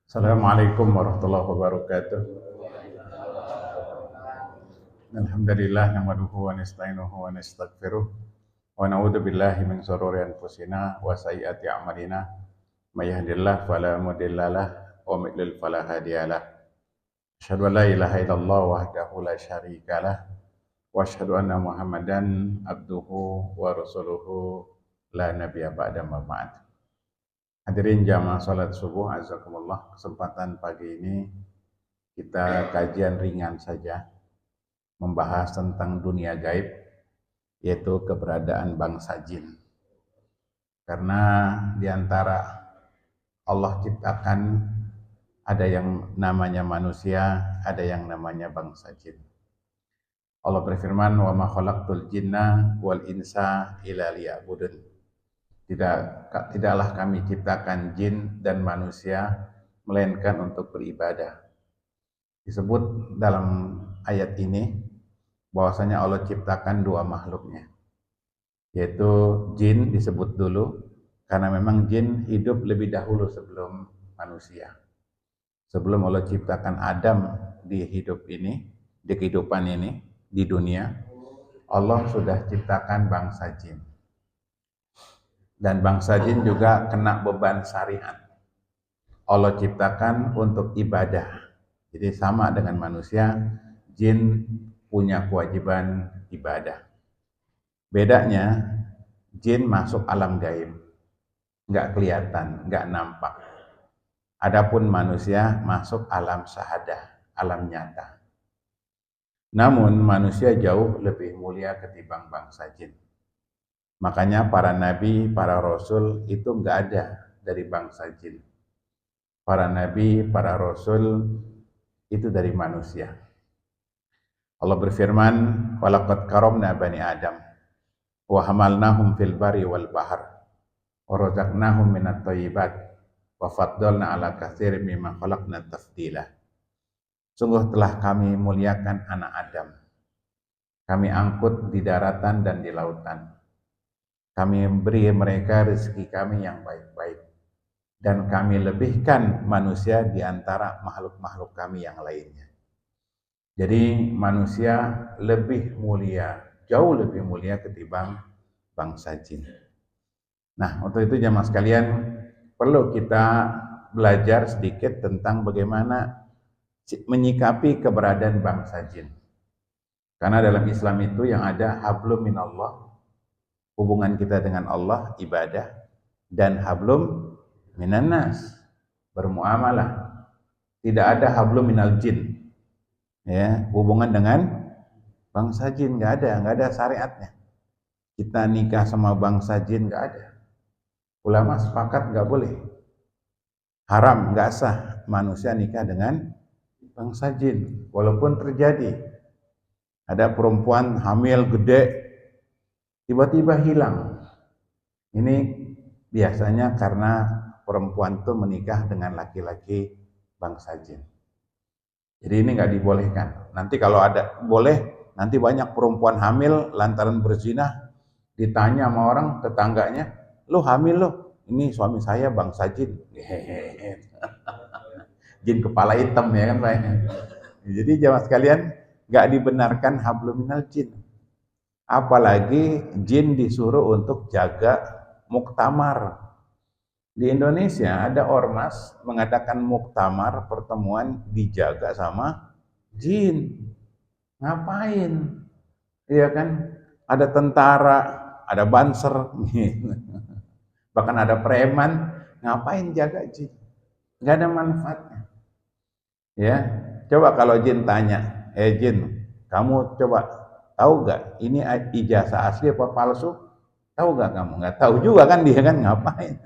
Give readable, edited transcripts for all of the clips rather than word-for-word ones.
Assalamualaikum warahmatullahi wabarakatuh. Alhamdulillah nahmaduhu wa nasta'inuhu wa nastaghfiruh wa na'udzu billahi min shururi anfusina wa sayyiati a'malina. May yahdihillahu fala mudhillalah wa may yudlil fala hadiyalah. Asyhadu an la ilaha illallah wahdahu la syarikalah wa asyhadu anna Muhammadan abduhu wa rasuluhu la nabiyya ba'da ma ba'd. Hadirin jamaah salat subuh, azakumullah. Kesempatan pagi ini kita kajian ringan saja, membahas tentang dunia gaib, yaitu keberadaan bangsa jin. Karena diantara Allah ciptakan ada yang namanya manusia, ada yang namanya bangsa jin. Allah berfirman, "Wa ma khalaqtul jinna wal insa illa liya'budun." Tidaklah kami ciptakan jin dan manusia melainkan untuk beribadah. Disebut dalam ayat ini bahwasanya Allah ciptakan dua makhluknya, yaitu jin disebut dulu karena memang jin hidup lebih dahulu sebelum manusia. Sebelum Allah ciptakan Adam di hidup ini, di kehidupan ini, di dunia, Allah sudah ciptakan bangsa jin. Dan bangsa jin juga kena beban syariat. Allah ciptakan untuk ibadah. Jadi sama dengan manusia, jin punya kewajiban ibadah. Bedanya, jin masuk alam gaib, nggak kelihatan, nggak nampak. Adapun manusia masuk alam syahadah, alam nyata. Namun manusia jauh lebih mulia ketimbang bangsa jin. Makanya para nabi, para rasul itu nggak ada dari bangsa jin. Para nabi, para rasul itu dari manusia. Allah berfirman, "Walaqad karamna bani Adam wa hamalnahum fil barri wal bahr wa razaqnahum minat thayyibat wa faddalna ala katsirin mimman khalaqna tafdila." Sungguh telah kami muliakan anak Adam. Kami angkut di daratan dan di lautan. Kami beri mereka rezeki kami yang baik-baik. Dan kami lebihkan manusia di antara makhluk-makhluk kami yang lainnya. Jadi manusia lebih mulia, jauh lebih mulia ketimbang bangsa jin. Nah, untuk itu jamaah sekalian, perlu kita belajar sedikit tentang bagaimana menyikapi keberadaan bangsa jin. Karena dalam Islam itu yang ada hablum minallah, hubungan kita dengan Allah, ibadah, dan hablum minannas, bermuamalah. Tidak ada hablum minal jin, ya, hubungan dengan bangsa jin nggak ada syariatnya. Kita nikah sama bangsa jin nggak ada. Ulama sepakat nggak boleh, haram, nggak sah manusia nikah dengan bangsa jin. Walaupun terjadi ada perempuan hamil gede tiba-tiba hilang, ini biasanya karena perempuan itu menikah dengan laki-laki bangsa jin. Jadi ini nggak dibolehkan. Nanti kalau ada boleh, nanti banyak perempuan hamil lantaran berzina, ditanya sama orang tetangganya, "Lo hamil lo?" "Ini suami saya bangsa jin." Jin kepala hitam ya kan Pak. Jadi jamaah sekalian, nggak dibenarkan hablum minal jin. Apalagi jin disuruh untuk jaga muktamar. Di Indonesia ada ormas mengadakan muktamar, pertemuan dijaga sama jin. Ngapain? Iya kan? Ada tentara, ada banser, bahkan ada preman. Ngapain jaga jin? Nggak ada manfaatnya. Ya, coba kalau jin tanya, jin, kamu coba tahu gak ini ijazah asli apa palsu? Tahu gak kamu? Nggak tahu juga kan dia kan, ngapain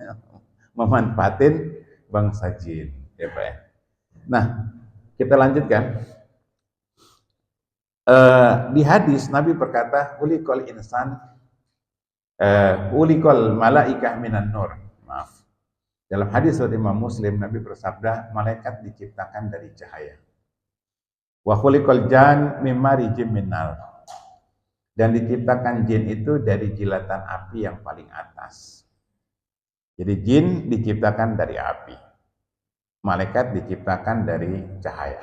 memanfaatin bangsa jin, ya Pak ya. Nah, kita lanjutkan. Di hadis Nabi berkata, "Ulikol insan, ulikol malaikah minan nur." Maaf. Dalam hadis dari Imam Muslim, Nabi bersabda, malaikat diciptakan dari cahaya. Wa khuliqal jan mim marijim minar. Dan diciptakan jin itu dari jilatan api yang paling atas. Jadi jin diciptakan dari api. malaikat diciptakan dari cahaya.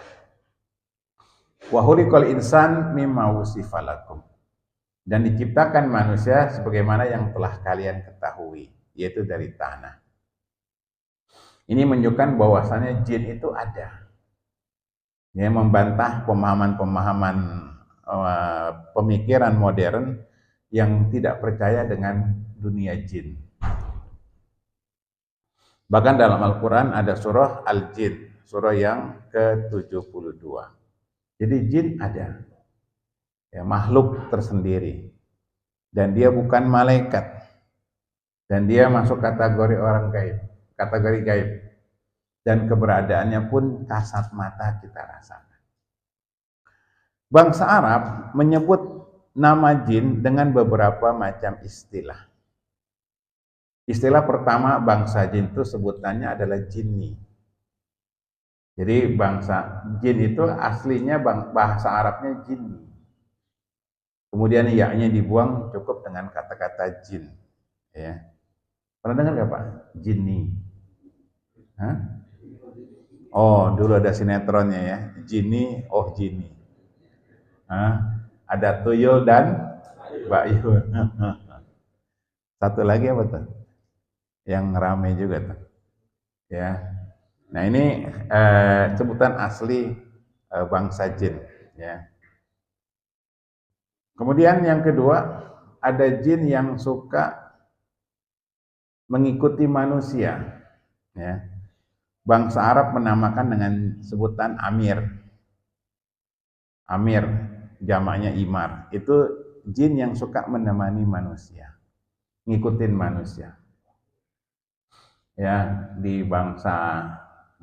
Wa khuliqal insan mimma wusifa lakum. Dan diciptakan manusia sebagaimana yang telah kalian ketahui, yaitu dari tanah. Ini menunjukkan bahwasannya jin itu ada. Ya, membantah pemahaman-pemahaman pemikiran modern yang tidak percaya dengan dunia jin. Bahkan dalam Al-Quran ada surah Al-Jin, surah yang ke-72. Jadi jin ada, ya, makhluk tersendiri, dan dia bukan malaikat, dan dia masuk kategori orang gaib, kategori gaib, dan keberadaannya pun kasat mata kita rasakan. Bangsa Arab menyebut nama jin dengan beberapa macam istilah. Istilah pertama bangsa jin itu sebutannya adalah jinni. Jadi bangsa jin itu aslinya bahasa Arabnya jinni. Kemudian ya-nya dibuang cukup dengan kata-kata jin. Ya. Pernah dengar nggak Pak? Jinni. Hah? Oh, dulu ada sinetronnya ya. Jinni, oh jinni. Hah? Ada Tuyul dan Mbak Yun. Satu lagi apa tuh? Yang rame juga tuh. Ya. Nah, ini sebutan asli bangsa jin, ya. Kemudian yang kedua, ada jin yang suka mengikuti manusia, ya. Bangsa Arab menamakan dengan sebutan amir. Amir, jamaknya imar. Itu jin yang suka menemani manusia, ngikutin manusia. Ya, di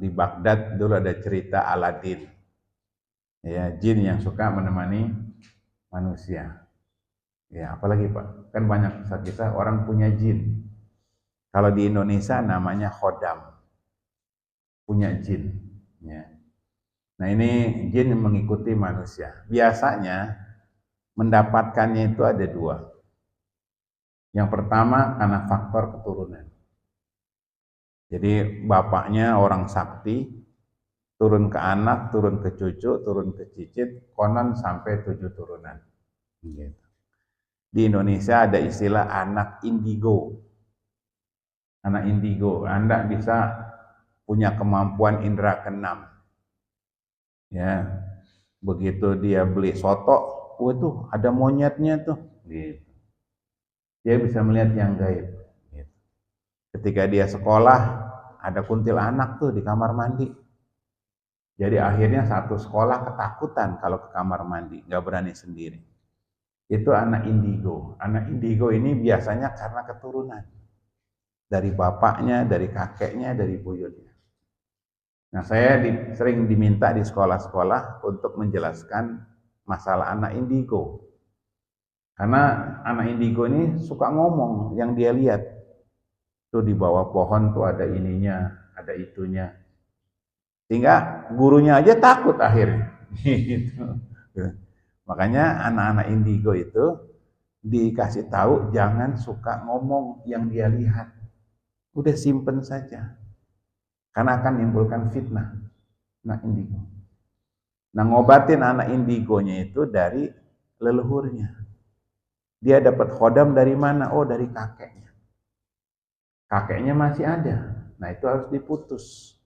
Baghdad dulu ada cerita Aladin. Ya, jin yang suka menemani manusia. Ya, apalagi Pak? Kan banyak kisah-kisah orang punya jin. Kalau di Indonesia namanya khodam, punya jin. Ya. Nah, ini jin yang mengikuti manusia. Biasanya mendapatkannya itu ada dua. Yang pertama karena faktor keturunan. Jadi bapaknya orang sakti, turun ke anak, turun ke cucu, turun ke cicit, konon sampai 7 turunan. Gitu. Di Indonesia ada istilah anak indigo. Anak indigo, Anda bisa punya kemampuan indera keenam. Ya, begitu dia beli soto, tuh ada monyetnya tuh. Gitu. Dia bisa melihat yang gaib. Gitu. Ketika dia sekolah, ada kuntilanak tuh di kamar mandi. Jadi akhirnya satu sekolah ketakutan kalau ke kamar mandi, nggak berani sendiri. Itu anak indigo. Anak indigo ini biasanya karena keturunan. Dari bapaknya, dari kakeknya, dari buyutnya. Nah, saya sering diminta di sekolah-sekolah untuk menjelaskan masalah anak indigo. Karena anak indigo ini suka ngomong yang dia lihat. Tuh di bawah pohon tuh ada ininya, ada itunya. Sehingga gurunya aja takut akhirnya. Gitu. Makanya anak-anak indigo itu dikasih tahu jangan suka ngomong yang dia lihat. Udah simpen saja. Karena akan menimbulkan fitnah. Anak indigo. Nah, ngobatin anak indigonya itu dari leluhurnya. Dia dapat khodam dari mana? Oh, dari kakeknya. Kakeknya masih ada. Nah, itu harus diputus.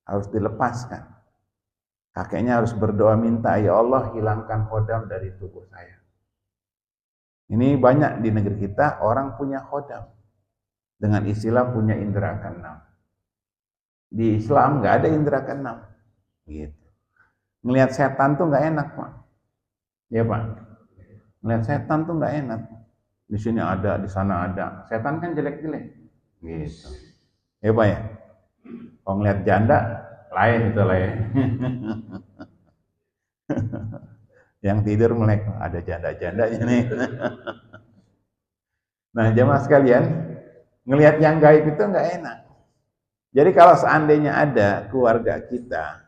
Harus dilepaskan. Kakeknya harus berdoa minta, ya Allah hilangkan khodam dari tubuh saya. Ini banyak di negeri kita orang punya khodam. Dengan istilah punya indera keenam. Di Islam nggak ada indera keenam. Gitu. Ngelihat setan tuh nggak enak Pak. Ya Pak. Ngelihat setan tuh nggak enak. Di sini ada, di sana ada. Setan kan jelek-jelek. Gitu. Ya Pak ya. Kalau ngelihat janda lain itu lah ya. Yang tidur melek, ada janda-jandanya nih. Nah, jemaah sekalian, ngelihat yang gaib itu nggak enak. Jadi kalau seandainya ada keluarga kita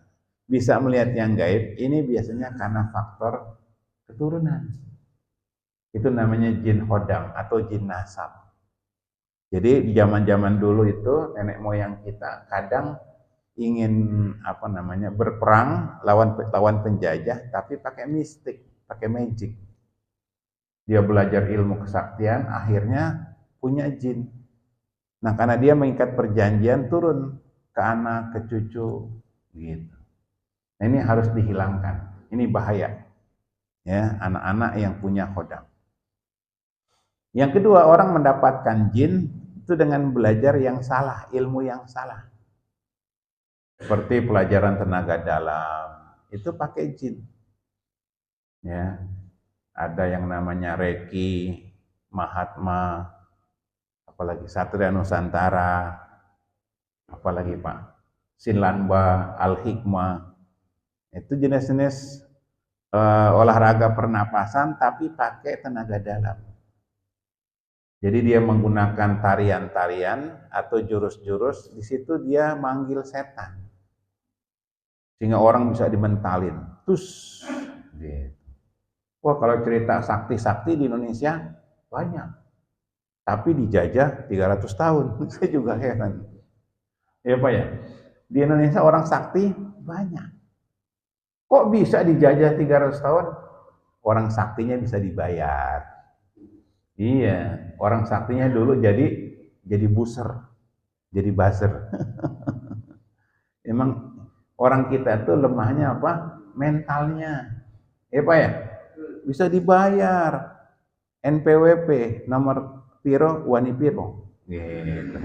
bisa melihat yang gaib, ini biasanya karena faktor keturunan. Itu namanya jin khodam atau jin nasab. Jadi di zaman-zaman dulu itu nenek moyang kita kadang ingin berperang lawan penjajah, tapi pakai mistik, pakai magic. Dia belajar ilmu kesaktian, akhirnya punya jin. Nah, karena dia mengikat perjanjian, turun ke anak, ke cucu, gitu. Nah, ini harus dihilangkan. Ini bahaya, ya, anak-anak yang punya khodam. Yang kedua, orang mendapatkan jin itu dengan belajar yang salah, ilmu yang salah. Seperti pelajaran tenaga dalam, itu pakai jin. Ya, ada yang namanya Reiki, Mahatma, apalagi Satria Nusantara, apalagi Pak, Sinlanba, Al-Hikmah. Itu jenis-jenis olahraga pernapasan tapi pakai tenaga dalam. Jadi dia menggunakan tarian-tarian atau jurus-jurus, di situ dia manggil setan. Sehingga orang bisa dimentalin. Terus gitu. Wah, kalau cerita sakti-sakti di Indonesia banyak. Tapi dijajah 300 tahun. Saya juga heran. Ya Pak ya? Di Indonesia orang sakti banyak. Kok bisa dijajah 300 tahun? Orang saktinya bisa dibayar. Iya, orang saktinya dulu jadi buser, jadi buzzer. Emang orang kita tuh lemahnya apa? Mentalnya. Pak ya? Bisa dibayar. NPWP nomor piro wani piro. Gitu.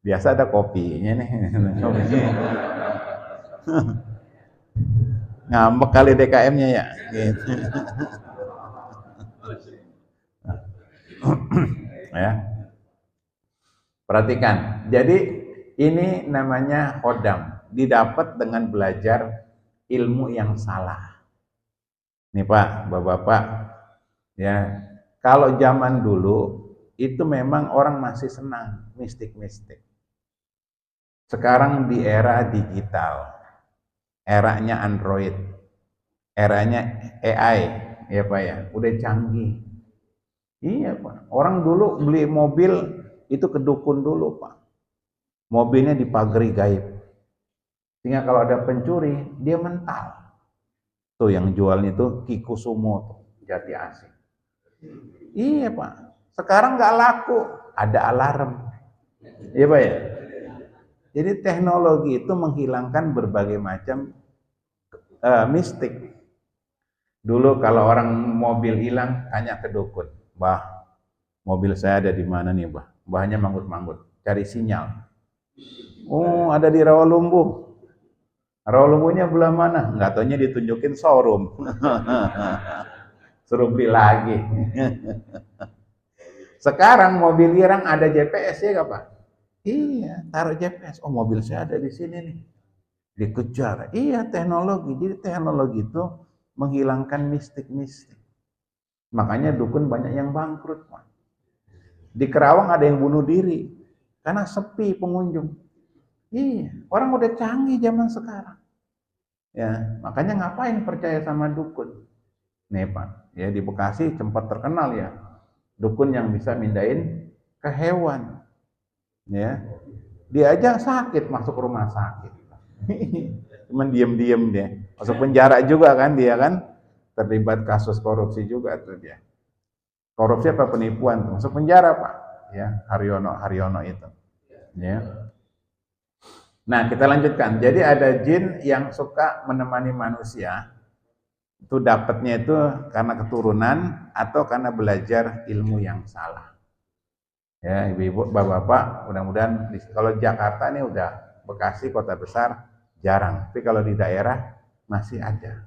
Biasa ada kopinya nih. Ngambek kali DKM-nya ya. Gitu. Ya. Perhatikan. Jadi ini namanya khodam. Didapat dengan belajar ilmu yang salah. Nih Pak, Bapak-bapak, ya. Kalau zaman dulu itu memang orang masih senang mistik-mistik. Sekarang di era digital, eranya Android, eranya AI, ya Pak ya, udah canggih. Iya Pak, orang dulu beli mobil itu ke dukun dulu Pak. Mobilnya dipagari gaib. Sehingga kalau ada pencuri, dia mental. Tuh yang jualnya tuh Kikusumo tuh, Jati Asih. Iya Pak, sekarang nggak laku, ada alarm. Iya Pak ya. Jadi teknologi itu menghilangkan berbagai macam mistik. Dulu kalau orang mobil hilang, tanya ke dukun, Mbah, mobil saya ada di mana nih Mbah? Mbahnya manggut-manggut, cari sinyal. Oh, ada di Rawalumbu. Rawalumbunya belah mana? Nggak taunya ditunjukin showroom. Suruh beli lagi. Sekarang mobil hilang ada GPS ya Pak? Iya, taruh GPS. Oh, mobil saya ada di sini nih. Dikejar. Iya, teknologi. Jadi teknologi itu menghilangkan mistik-mistik. Makanya dukun banyak yang bangkrut, Pak. Di Kerawang ada yang bunuh diri karena sepi pengunjung. Iya, orang udah canggih zaman sekarang. Ya, makanya ngapain percaya sama dukun? Nih, Pak. Ya di Bekasi sempat terkenal ya. Dukun yang bisa mindahin ke hewan. Ya. Dia aja sakit masuk rumah sakit. Cuman diem-diem dia. Masuk penjara juga kan dia kan. Terlibat kasus korupsi juga tuh dia. Korupsi apa penipuan tuh. Masuk penjara Pak. Ya, Haryono itu. Ya. Nah, kita lanjutkan. Jadi ada jin yang suka menemani manusia. Itu dapatnya itu karena keturunan atau karena belajar ilmu yang salah. Ya, ibu-ibu, bapak-bapak, mudah-mudahan kalau Jakarta ini udah Bekasi kota besar jarang, tapi kalau di daerah masih ada.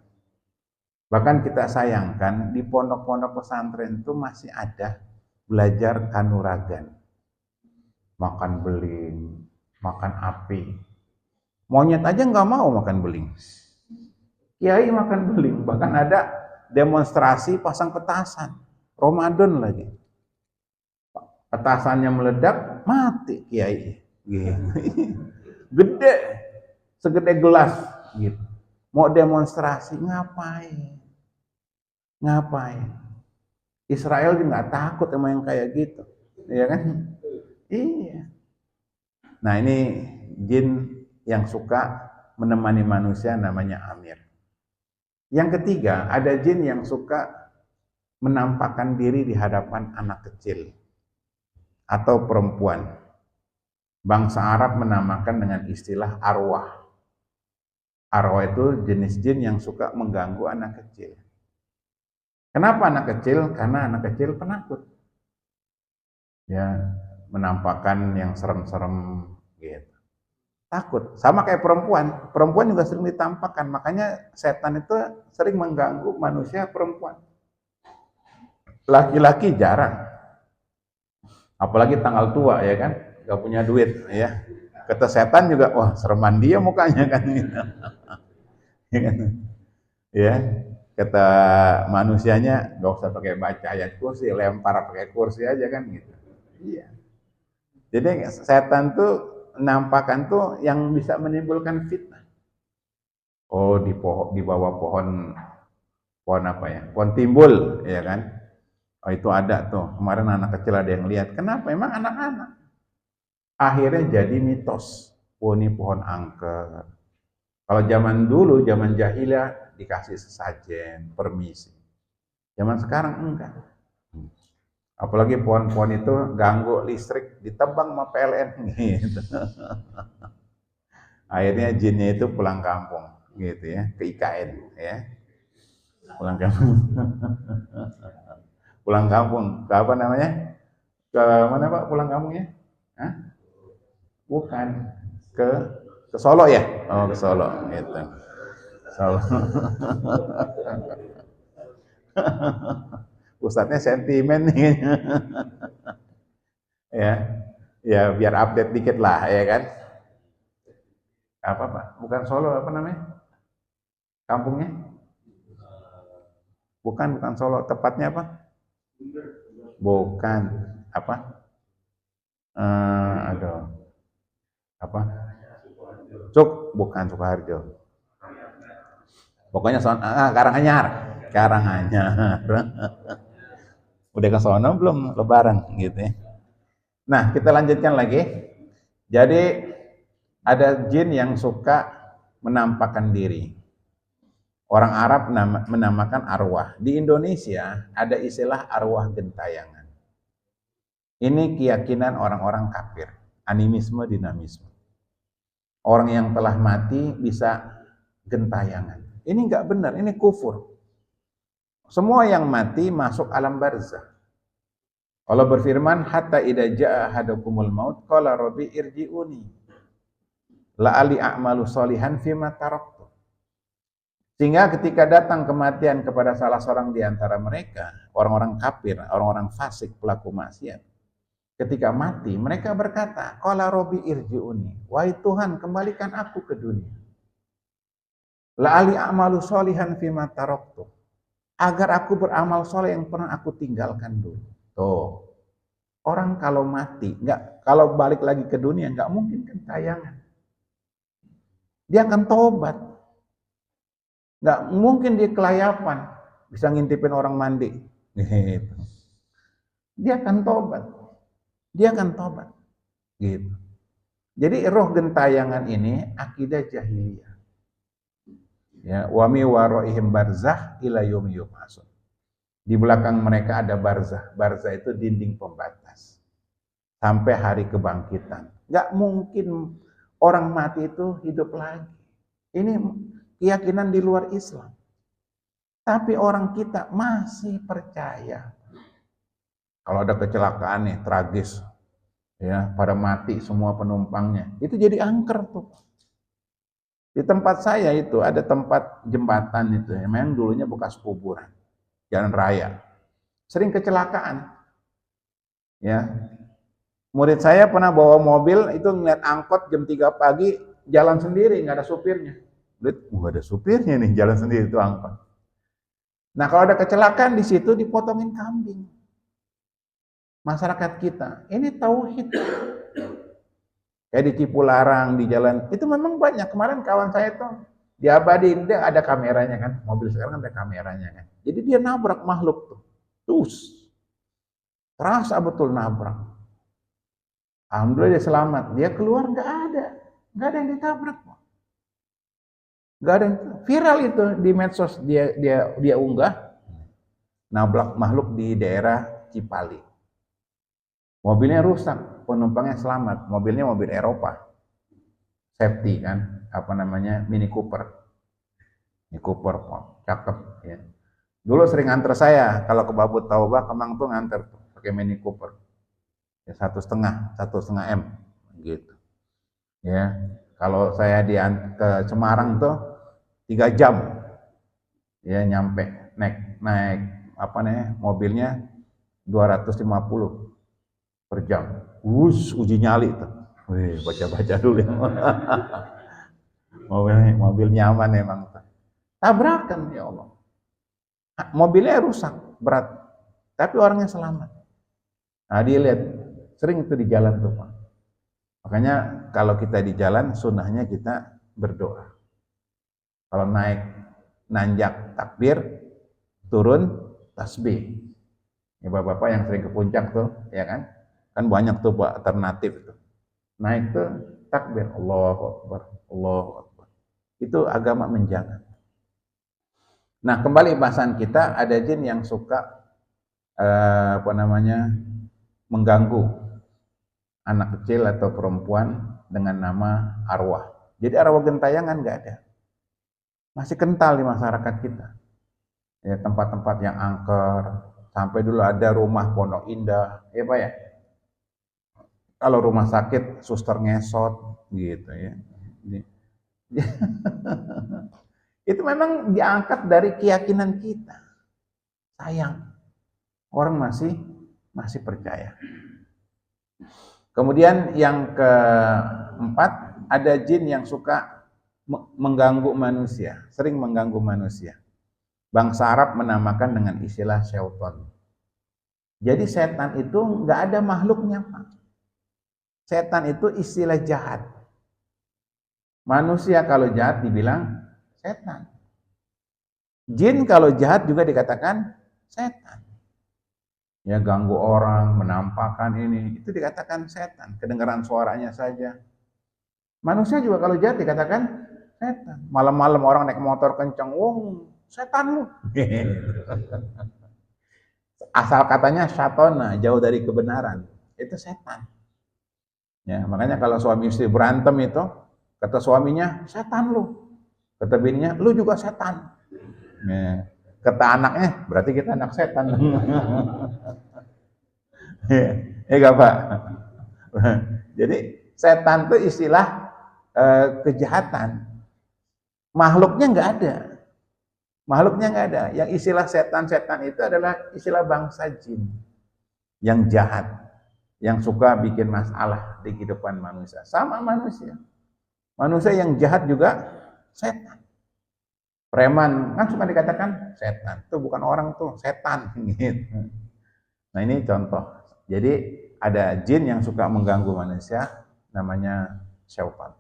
Bahkan kita sayangkan di pondok-pondok pesantren itu masih ada belajar kanuragan, makan beling, makan api. Monyet aja nggak mau makan beling. Kiai makan beling, bahkan ada demonstrasi pasang petasan, Ramadan lagi. Petasannya meledak, mati kiai. Gede, segede gelas gitu. Mau demonstrasi ngapain? Ngapain? Israel juga nggak takut sama yang kayak gitu, ya kan? Iya. Nah, ini jin yang suka menemani manusia namanya Amir. Yang ketiga, ada jin yang suka menampakkan diri di hadapan anak kecil atau perempuan. Bangsa Arab menamakan dengan istilah arwah. Arwah itu jenis jin yang suka mengganggu anak kecil. Kenapa anak kecil? Karena anak kecil penakut. Ya, menampakkan yang serem-serem gitu. Takut. Sama kayak perempuan. Perempuan juga sering ditampakkan. Makanya setan itu sering mengganggu manusia perempuan. Laki-laki jarang. Apalagi tanggal tua ya kan. Gak punya duit ya. Kata setan juga, wah sereman dia mukanya kan gitu. Ya kan? Ya. Kata manusianya gak usah pakai baca ayat kursi, lempar pakai kursi aja kan gitu. Iya. Jadi setan tuh nampakkan tuh yang bisa menimbulkan fitnah. Oh, di bawah pohon apa ya? Pohon timbul, ya kan? Oh, itu ada tuh. Kemarin anak kecil ada yang lihat. Kenapa? Emang anak-anak. Akhirnya jadi mitos. Oh, ini pohon angker. Kalau zaman dulu, zaman jahiliyah dikasih sesajen, permisi. Zaman sekarang enggak. Apalagi pohon-pohon itu ganggu listrik, ditebang sama PLN gitu. Akhirnya jinnya itu pulang kampung gitu ya, ke IKN ya. Pulang kampung. Pulang kampung. Ke apa namanya? Ke mana Pak pulang kampungnya? Hah? Bukan. Ke ke Solo ya? Oh, ke Solo gitu. Solo. Pusatnya sentimen nih. Ya. Ya biar update dikit lah ya kan. Apa Pak? Bukan Solo apa namanya? Kampungnya? Bukan Solo. Tepatnya apa? Bukan. Apa? Aduh. Apa? Bukan Sukoharjo. Pokoknya Karanganyar. Karanganyar. Udah ke sono belum lebaran gitu ya. Nah, kita lanjutkan lagi. Jadi ada jin yang suka menampakkan diri. Orang Arab menamakan arwah. Di Indonesia ada istilah arwah gentayangan. Ini keyakinan orang-orang kafir, animisme, dinamisme. Orang yang telah mati bisa gentayangan. Ini enggak benar, ini kufur. Semua yang mati masuk alam barzah. Allah berfirman, hatta idza jaa ahadakumul maut qala rabbi irji'uni la'ali a'malu sholihan fima taraktu. Sehingga ketika datang kematian kepada salah seorang di antara mereka, orang-orang kafir, orang-orang fasik, pelaku maksiat, ketika mati, mereka berkata, qala rabbi irji'uni, wahai Tuhan, kembalikan aku ke dunia. La'ali a'malu sholihan fima taraktu, agar aku beramal soleh yang pernah aku tinggalkan dulu. Tuh, orang kalau mati, kalau balik lagi ke dunia, nggak mungkin gentayangan. Dia akan tobat. Nggak mungkin dia kelayapan, bisa ngintipin orang mandi. Gitu. Dia akan tobat. Dia akan tobat. Gitu. Jadi roh gentayangan ini akidah jahiliyah. Ya, wa mi waraihim barzah ila yaumi yub'atsun. Di belakang mereka ada barzah. Barzah itu dinding pembatas. Sampai hari kebangkitan. Nggak mungkin orang mati itu hidup lagi. Ini keyakinan di luar Islam. Tapi orang kita masih percaya. Kalau ada kecelakaan nih, tragis. Ya, pada mati semua penumpangnya. Itu jadi angker tuh. Di tempat saya itu ada tempat jembatan itu. Memang dulunya bekas kuburan. Jalan raya. Sering kecelakaan. Ya, murid saya pernah bawa mobil, itu ngeliat angkot jam 3 pagi, jalan sendiri, nggak ada supirnya. Lihat, ada supirnya nih, jalan sendiri itu angkot. Nah, kalau ada kecelakaan di situ dipotongin kambing. Masyarakat kita, ini tauhid. Kayak di Cipularang, di jalan, itu memang banyak. Kemarin kawan saya tuh, di Abadi, dia ada kameranya kan, mobil sekarang ada kameranya kan. Jadi dia nabrak makhluk tuh. Terus. Terasa betul nabrak. Alhamdulillah dia selamat. Dia keluar nggak ada yang ditabrak. Nggak ada yang viral itu di medsos, dia unggah nabrak makhluk di daerah Cipali. Mobilnya rusak, penumpangnya selamat. Mobilnya mobil Eropa, safety kan, apa namanya, Mini Cooper. Mini Cooper, cakep ya. Dulu sering antar saya kalau ke Babut Taubah, Kemang tuh nganter pakai Mini Cooper. Ya, 1,5 M gitu. Ya, kalau saya ke Semarang tuh 3 jam ya nyampe, naik apa nih mobilnya 250 per jam. Uji nyali tuh. Wih, baca-baca dulu ya. mobil nyaman emang. Tabrakan ya Allah. Mobilnya rusak berat, tapi orangnya selamat. Nah, dia lihat sering itu di jalan tuh Pak. Makanya kalau kita di jalan sunnahnya kita berdoa. Kalau naik nanjak takbir, turun tasbih. Ya bapak-bapak yang sering ke puncak tuh, ya kan? Kan banyak tuh Pak alternatif tuh. Naik tuh takbir, Allahu Akbar, Allahu Akbar. Itu agama menjaga. Nah, kembali bahasan kita, ada jin yang suka mengganggu anak kecil atau perempuan dengan nama arwah. Jadi arwah gentayangan nggak ada. Masih kental di masyarakat kita. Ya, tempat-tempat yang angker, sampai dulu ada rumah Pondok Indah, ya Pak ya. Kalau rumah sakit suster ngesot gitu ya. Itu memang diangkat dari keyakinan kita. Sayang, orang masih percaya. Kemudian yang keempat, ada jin yang suka mengganggu manusia, sering mengganggu manusia. Bangsa Arab menamakan dengan istilah syaitan. Jadi setan itu nggak ada makhluknya, Pak. Setan itu istilah jahat. Manusia kalau jahat dibilang setan. Jin kalau jahat juga dikatakan setan. Ya, ganggu orang, menampakkan ini, itu dikatakan setan. Kedengaran suaranya saja. Manusia juga kalau jahat dikatakan setan. Malam-malam orang naik motor kencang, setan lu. Asal katanya syatona, jauh dari kebenaran. Itu setan. Ya, makanya kalau suami istri berantem itu, kata suaminya, setan lu. Kata bininya, lu juga setan. Ya. Kata anaknya, berarti kita anak setan. Enggak Pak. Jadi setan itu istilah kejahatan. Makhluknya nggak ada. Makhluknya nggak ada. Yang istilah setan-setan itu adalah istilah bangsa jin yang jahat, yang suka bikin masalah di kehidupan manusia. Sama manusia. Manusia yang jahat juga setan. Preman kan suka dikatakan setan. Itu bukan orang tuh, setan gitu. Nah, ini contoh. Jadi ada jin yang suka mengganggu manusia, namanya syaitan.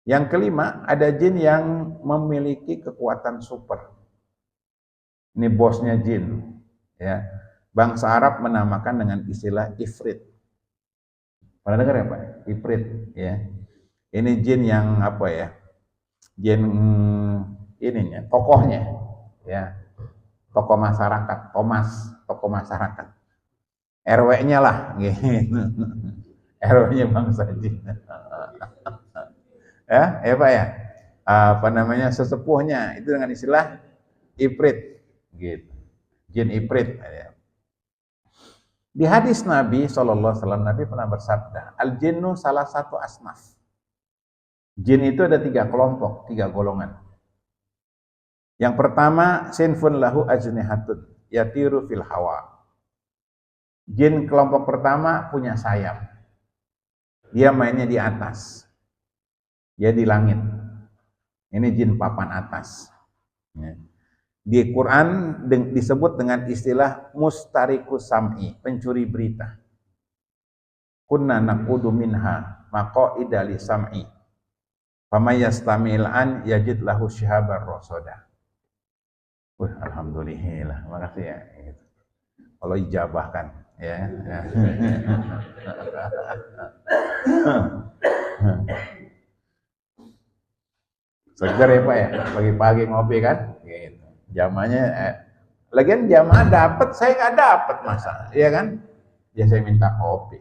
Yang kelima, ada jin yang memiliki kekuatan super. Ini bosnya jin. Ya. Bangsa Arab menamakan dengan istilah ifrit. Pernah dengar ya Pak? Ifrit. Ya. Ini jin yang apa ya? Jin ininya, tokohnya. Ya. Tokoh masyarakat, tokoh masyarakat. RW-nya lah, gitu. RW-nya bangsa jin. Ya Pak ya. Apa namanya, sesepuhnya itu dengan istilah ifrit, gitu. Jin ifrit. Ya. Di hadis Nabi SAW, Nabi pernah bersabda, al jinnu salah satu asnaf. Jin itu ada 3 kelompok, 3 golongan. Yang pertama, sinfun lahu ajnihatun, yatiru fil hawa. Jin kelompok pertama punya sayap. Dia mainnya di atas. Dia di langit. Ini jin papan atas. Ya. Di Quran disebut dengan istilah mustarikus sam'i, pencuri berita. Kunna naqudu minha maqaida li sam'i. Famay yastamil an yajid lahu shihabar rasada. Alhamdulillah, makasih ya. kalau ijabah kan, ya. Seger ya Pak ya, pagi-pagi ngopi kan, gitu. Jamanya, lagian jamaah dapat, saya nggak dapat masa, iya kan? Ya saya minta kopi.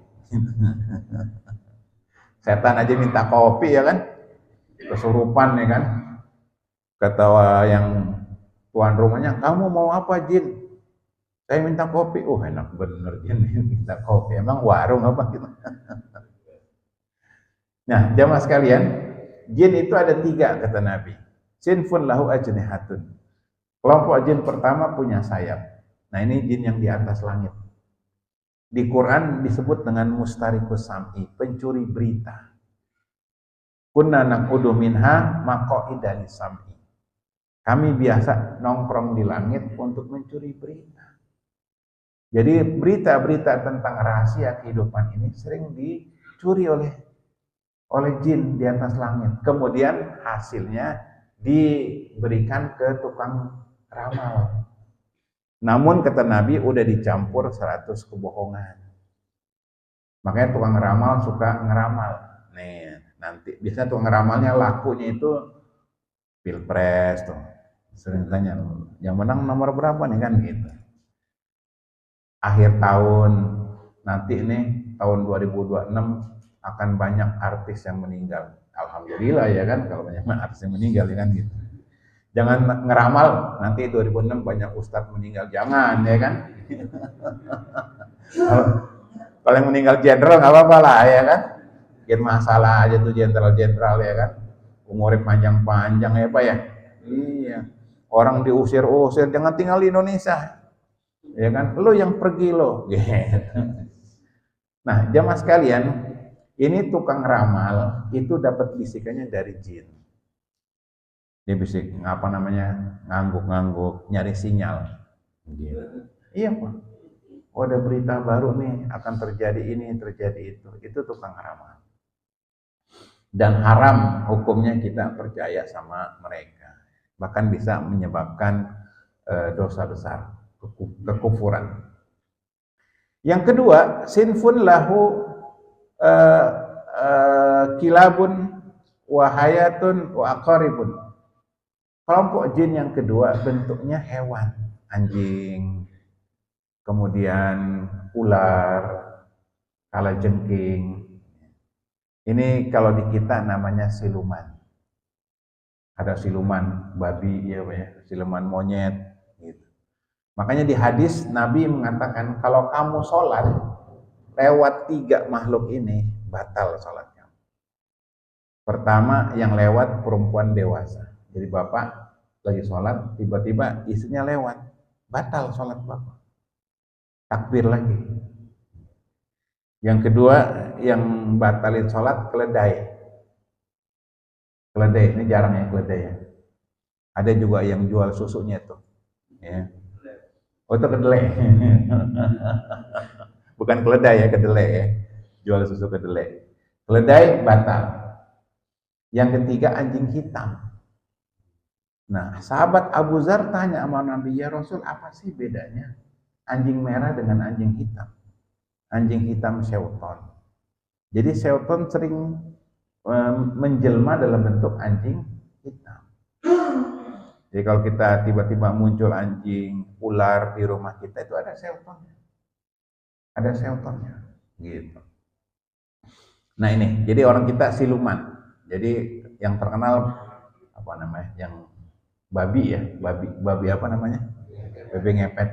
Setan aja minta kopi ya kan, kesurupan ya kan. Kata yang tuan rumahnya, kamu mau apa Jin? Saya minta kopi. Oh enak bener Jin, minta kopi. Emang warung apa gitu. Nah jamaah sekalian, jin itu ada 3 kata Nabi. Sinfun lahu ajnihatun. Kelompok jin pertama punya sayap. Nah ini jin yang di atas langit. Di Quran disebut dengan mustarikus sam'i, pencuri berita. Kunna naqudu minha maqaida lis-sam'i. Kami biasa nongkrong di langit untuk mencuri berita. Jadi berita-berita tentang rahasia kehidupan ini sering dicuri oleh jin di atas langit. Kemudian hasilnya diberikan ke tukang ramal. Namun kata Nabi udah dicampur 100 kebohongan. Makanya tukang ramal suka ngeramal. Nih, nanti biasanya tukang ramalnya lakunya itu pilpres tuh. Sering tanya, yang menang nomor berapa nih kan gitu. Akhir tahun nanti nih tahun 2026 akan banyak artis yang meninggal. Alhamdulillah ya kan kalau banyak artis yang meninggal ya kan gitu. Jangan ngeramal nanti 2006 banyak ustadz meninggal, jangan ya kan. Kalau yang meninggal jenderal nggak apa-apa lah ya kan. Bikin masalah aja tuh jenderal-jenderal ya kan. Umurnya panjang-panjang ya Pak ya. Iya. Orang diusir-usir, jangan tinggal di Indonesia. Ya kan, lo yang pergi lo. Gitu. Nah, jamaah sekalian, ini tukang ramal itu dapat bisikannya dari jin. Dia bisik apa namanya, ngangguk-ngangguk, nyari sinyal. Gitu. Iya Pak. Oh, ada berita baru nih, akan terjadi ini, terjadi itu. Itu tukang ramal. Dan haram hukumnya kita percaya sama mereka. Bahkan bisa menyebabkan dosa besar, kekufuran. Yang kedua, sinfun lahu kilabun wa hayatun wa aqaribun. Kelompok jin yang kedua bentuknya hewan, anjing, kemudian ular, kalajengking. Ini kalau di kita namanya siluman. Ada siluman babi ya, siluman monyet gitu. Makanya di hadis Nabi mengatakan kalau kamu sholat lewat 3 makhluk ini batal sholatnya. Pertama yang lewat perempuan dewasa. Jadi bapak lagi sholat tiba-tiba istrinya lewat, batal sholat bapak. Takbir lagi. Yang kedua yang batalin sholat keledai. Keledai ini jarang ya keledai ya. Ada juga yang jual susunya tuh. Ya. Oh itu kedelai. Bukan keledai ya, kedelai ya. Jual susu kedelai. Keledai batal. Yang ketiga anjing hitam. Nah, sahabat Abu Dzar tanya sama Nabi, ya Rasul, apa sih bedanya anjing merah dengan anjing hitam? Anjing hitam syaitan. Jadi syaitan sering menjelma dalam bentuk anjing hitam. Jadi kalau kita tiba-tiba muncul anjing, ular di rumah kita itu ada syaitannya. Ada syaitannya, gitu. Nah ini, jadi orang kita siluman. Jadi yang terkenal apa namanya? Yang babi ya, babi apa namanya? Babi ngepet.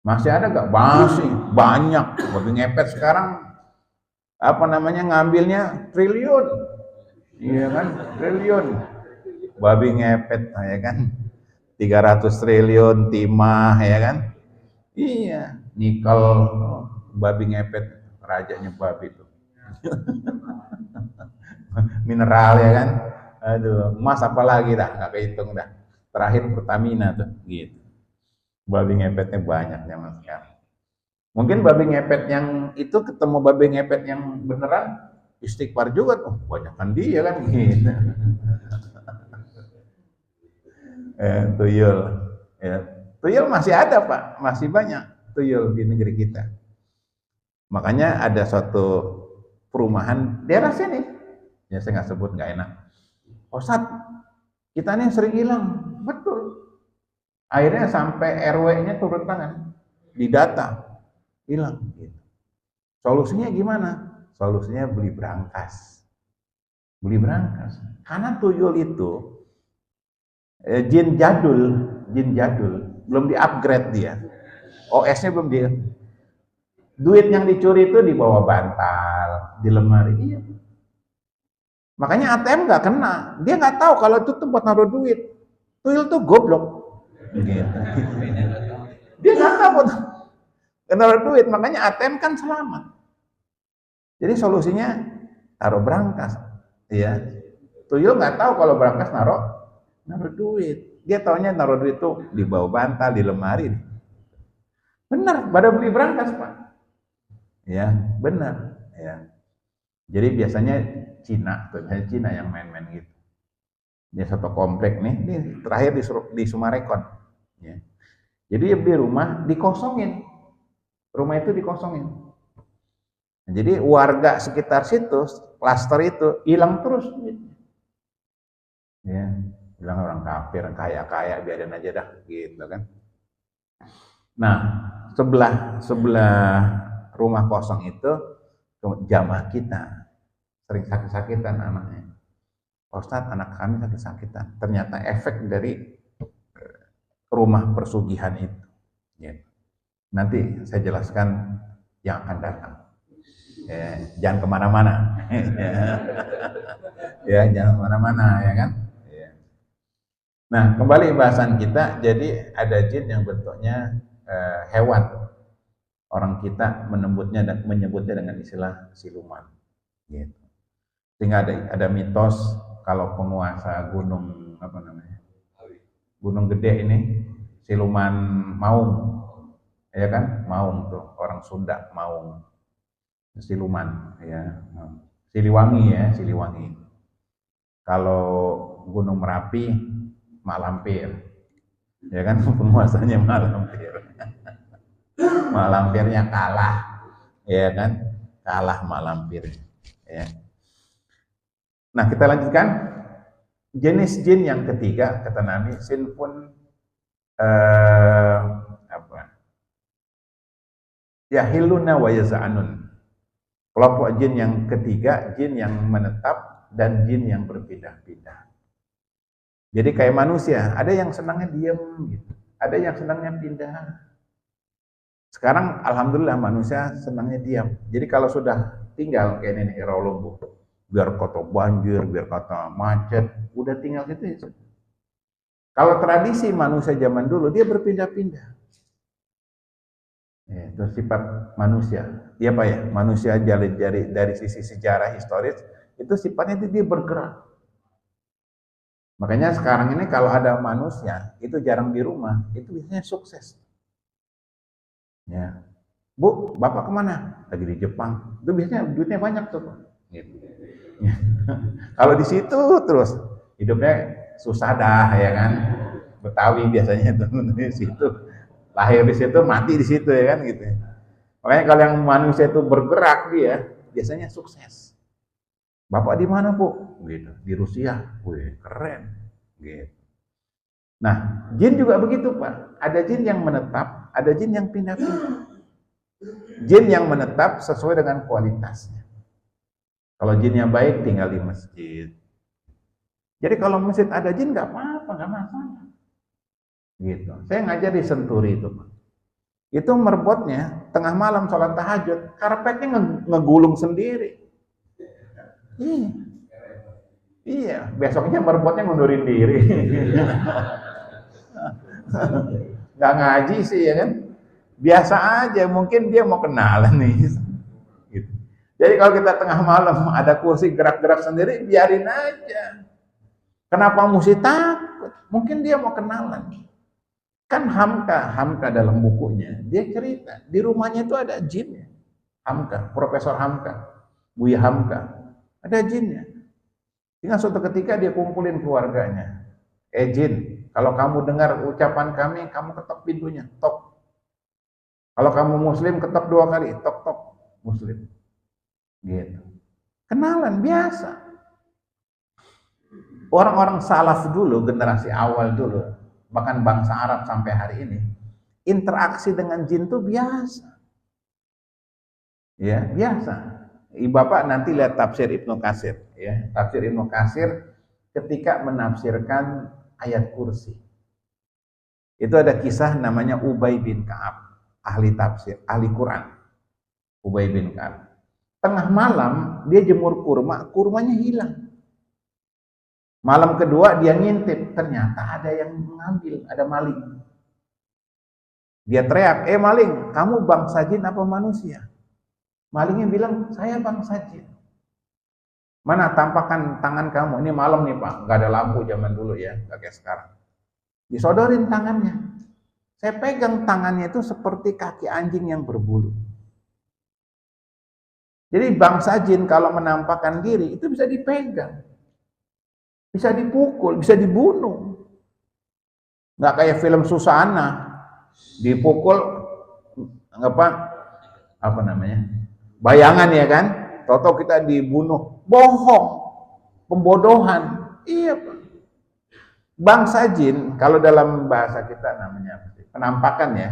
Masih ada nggak? Masih banyak babi ngepet sekarang. Apa namanya, ngambilnya triliun, iya kan, triliun. Babi ngepet, ya kan, 300 triliun timah, ya kan, iya, nikel, babi ngepet, rajanya babi itu. Mineral ya kan, aduh, emas apalagi dah, nggak kehitung dah. Terakhir Pertamina tuh, gitu. Babi ngepetnya banyak zaman sekarang. Mungkin babi ngepet yang itu ketemu babi ngepet yang beneran istighfar juga tuh, banyakan dia kan gitu. Tuyul. Ya. Tuyul masih ada Pak, masih banyak tuyul di negeri kita. Makanya ada suatu perumahan daerah sini, ya saya nggak sebut nggak enak. Ustadz, kita nih sering hilang, betul. Akhirnya sampai RW-nya turun tangan, didata, hilang. Gitu. Solusinya gimana? Solusinya beli brankas. Beli brankas. Karena tuyul itu jin jadul, belum di-upgrade dia. OS-nya belum dia. Duit yang dicuri itu di bawah bantal, di lemari. Iya. Makanya ATM nggak kena. Dia nggak tahu kalau itu tuh buat naruh duit. Tuyul tuh goblok. Gitu. Dia nggak tahu buat naruh duit. Makanya ATM kan selamat. Jadi solusinya taruh brankas. Ya. Tuyul nggak tahu kalau brankas naruh duit. Dia taunya naruh duit tuh di bawah bantal, di lemari. Benar, pada beli brankas Pak. Ya, benar. Ya. Jadi biasanya Cina yang main-main gitu. Dia satu komplek nih, ini terakhir di Sumarekon. Ya. Jadi dia beli rumah dikosongin, rumah itu dikosongin. Jadi warga sekitar situ, klaster itu hilang terus. Ya, bilang orang kafir, kaya biarin aja dah, gitu kan. Nah, sebelah rumah kosong itu jamaah kita sering sakit-sakitan anaknya. Ustadz, anak kami sakit-sakitan. Ternyata efek dari rumah persugihan itu. Ya. Nanti saya jelaskan yang akan datang. Jangan kemana-mana. Ya, jangan kemana-mana, ya kan? Ya. Nah, kembali bahasan kita. Jadi ada jin yang bentuknya hewan. Orang kita menyebutnya dengan istilah siluman. Gitu. Sehingga ada mitos kalau penguasa gunung Gunung Gede ini siluman Maung, ya kan? Maung tuh orang Sunda, Maung, siluman, ya. Siliwangi. Kalau Gunung Merapi, Mak Lampir, ya kan? Penguasanya Mak Lampir. Mak Lampirnya kalah, ya kan? Kalah Mak Lampir, ya. Nah, kita lanjutkan. Jenis jin yang ketiga, kata Nabi, sinfun yahiluna wa yaz'anun. Kelompok jin yang ketiga, jin yang menetap dan jin yang berpindah-pindah. Jadi kayak manusia, ada yang senangnya diam gitu, ada yang senangnya pindah. Sekarang alhamdulillah manusia senangnya diam. Jadi kalau sudah tinggal kayak nenek Rawlumbu, biar kata banjir, biar kata macet, udah tinggal gitu ya. Kalau tradisi manusia zaman dulu dia berpindah-pindah. Ya, itu sifat manusia. Dia apa ya? Manusia dari sisi sejarah historis itu sifatnya itu dia bergerak. Makanya sekarang ini kalau ada manusia itu jarang di rumah, itu biasanya sukses. Ya, Bu, Bapak kemana? Lagi di Jepang. Itu biasanya duitnya banyak tuh, Pak. Gitu. Ya. Kalau di situ terus hidupnya susah dah, ya kan? Betawi biasanya tuh di situ. Lahir di situ, mati di situ, ya kan gitu. Makanya kalau yang manusia itu bergerak dia biasanya sukses. Bapak di mana, Bu? Gitu. Di Rusia. Wih, keren. Gitu. Nah, jin juga begitu, Pak. Ada jin yang menetap, ada jin yang pindah-pindah. Jin yang menetap sesuai dengan kualitasnya. Kalau jinnya baik tinggal di masjid. Jadi kalau masjid ada jin nggak apa-apa, nggak masalah. Gitu. Saya ngajar di Senturi itu, Pak. Itu merbotnya tengah malam sholat tahajud, karpetnya ngegulung sendiri. Iya, besoknya merbotnya ngundurin diri. Nggak ngaji sih, ya kan? Biasa aja, mungkin dia mau kenalan nih. Gitu. Jadi kalau kita tengah malam ada kursi gerak-gerak sendiri, biarin aja. Kenapa mesti takut? Mungkin dia mau kenalan. Kan Hamka dalam bukunya, dia cerita, di rumahnya itu ada jinnya. Hamka, Profesor Hamka, Buya Hamka, ada jinnya. Hingga suatu ketika dia kumpulin keluarganya. Jin, kalau kamu dengar ucapan kami, kamu ketok pintunya, tok. Kalau kamu muslim, ketok 2 kali, tok tok, muslim. Gitu. Kenalan biasa. Orang-orang salaf dulu, generasi awal dulu, bahkan bangsa Arab sampai hari ini, interaksi dengan jin itu biasa. Ya, biasa. Bapak nanti lihat tafsir Ibnu Katsir, ya. Tafsir Ibnu Katsir ketika menafsirkan ayat kursi. Itu ada kisah namanya Ubay bin Ka'ab, ahli tafsir, ahli Quran. Ubay bin Ka'ab. Tengah malam dia jemur kurma, kurmanya hilang. Malam kedua dia ngintip, ternyata ada yang mengambil, ada maling. Dia teriak, maling, kamu bangsa jin apa manusia? Malingnya bilang, saya bangsa jin. Mana tampakkan tangan kamu? Ini malam nih Pak, nggak ada lampu zaman dulu ya, nggak kayak sekarang. Disodorin tangannya. Saya pegang tangannya itu seperti kaki anjing yang berbulu. Jadi bangsa jin kalau menampakkan diri itu bisa dipegang. Bisa dipukul, bisa dibunuh. Nggak kayak film Susana, dipukul apa namanya? Bayangan ya kan? Toto kita dibunuh. Bohong. Pembodohan. Iya, Pak. Bangsa jin kalau dalam bahasa kita namanya penampakan ya.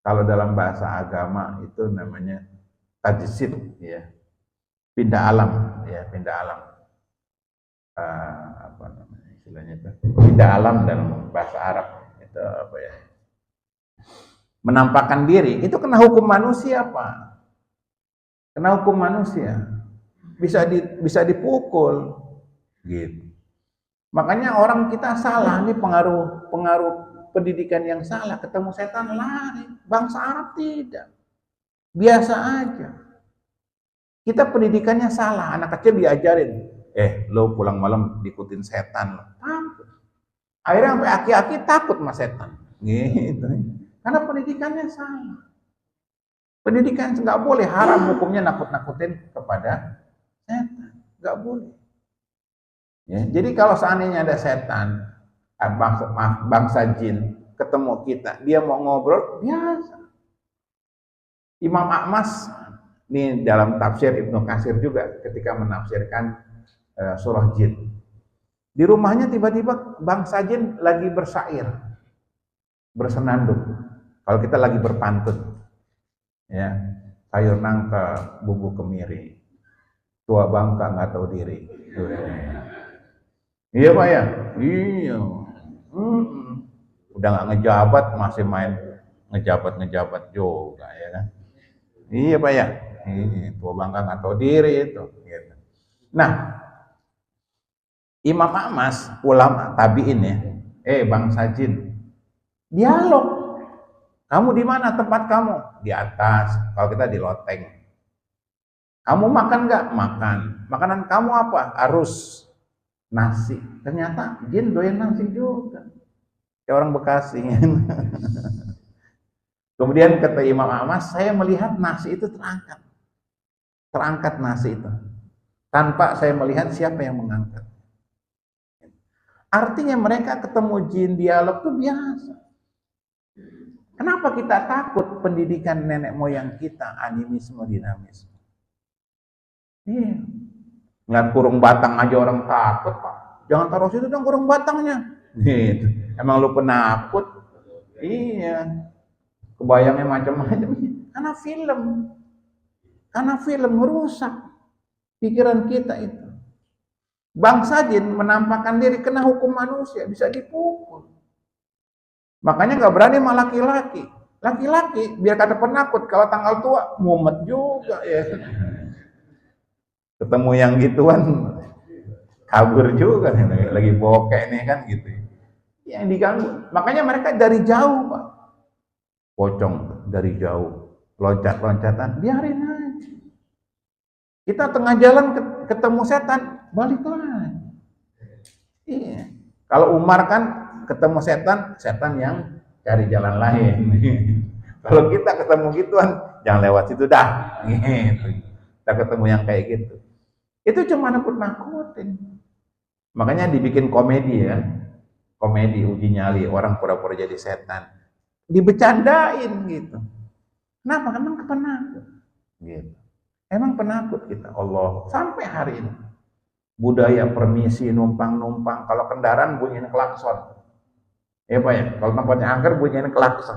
Kalau dalam bahasa agama itu namanya tajsid ya. Pindah alam ya, pindah alam. Apa namanya istilahnya itu? Pindah alam dalam bahasa Arab itu apa ya? Menampakkan diri itu kena hukum manusia, Pak. Kena hukum manusia. Bisa dipukul gitu. Makanya orang kita salah, ini pengaruh pendidikan yang salah, ketemu setan lari. Bangsa Arab tidak. Biasa aja. Kita pendidikannya salah, anak kecil diajarin, lo pulang malam diikutin setan lo. Takut. Akhirnya sampai aki-aki takut sama setan. Gitu. Karena pendidikannya salah. Pendidikan nggak boleh, haram hukumnya nakut-nakutin kepada setan. Nggak boleh. Ya, jadi kalau seandainya ada setan, bangsa jin ketemu kita, dia mau ngobrol biasa. Imam Ahmas ini dalam tafsir Ibnu Katsir juga ketika menafsirkan surah jin. Di rumahnya tiba-tiba bangsa jin lagi bersair, bersenandung. Kalau kita lagi berpantun, ya, sayur nangka, bumbu kemiri, tua bangka nggak tahu diri. Iya Pak ya? Iya. Udah nggak ngejabat, masih main ngejabat juga ya kan? Iya Pak ya? Tua bangka nggak tahu diri itu. Gitu. Nah, Imam Ahmas, ulama tabiin ya, bangsa jin, dialog. Kamu di mana tempat kamu? Di atas. Kalau kita di loteng. Kamu makan nggak? Makan. Makanan kamu apa? Harus nasi. Ternyata jin doyan nasi juga. Kayak orang Bekasi. Kemudian kata Imam Ahmad, saya melihat nasi itu terangkat. Terangkat nasi itu. Tanpa saya melihat siapa yang mengangkat. Artinya mereka ketemu jin, dialog itu biasa. Kenapa kita takut pendidikan nenek moyang kita, animisme, dinamisme? Iya. Ngeliat kurung batang aja orang takut, Pak. Jangan taruh situ dong kurung batangnya. Gitu. Emang lu penakut? Iya. Kebayangnya macam-macam. Karena film merusak pikiran kita itu. Bangsa jin menampakkan diri kena hukum manusia, bisa dipukul. Makanya nggak berani sama laki-laki. Laki-laki biar kata penakut, kalau tanggal tua mumet juga ya. Ketemu yang gituan kabur juga nih, lagi bokek nih kan gitu. Yang diganggu. Makanya mereka dari jauh, Pak. Pocong dari jauh, loncat-loncatan, biarin aja. Kita tengah jalan ketemu setan, balik lagi. Iya. Kalau Umar kan ketemu setan yang cari jalan lain. Kalau kita ketemu gituan, jangan lewat situ dah. Gitu. Kita ketemu yang kayak gitu. Itu cuma nakut-nakutin. Makanya dibikin komedi ya, komedi uji nyali, orang pura-pura jadi setan, dibecandain gitu. Kenapa? Emang penakut gitu. Emang penakut kita, Allah, sampai hari ini budaya permisi numpang-numpang, kalau kendaraan bunyiin klakson ya Pak ya, kalau tempatnya angker bunyiin klakson.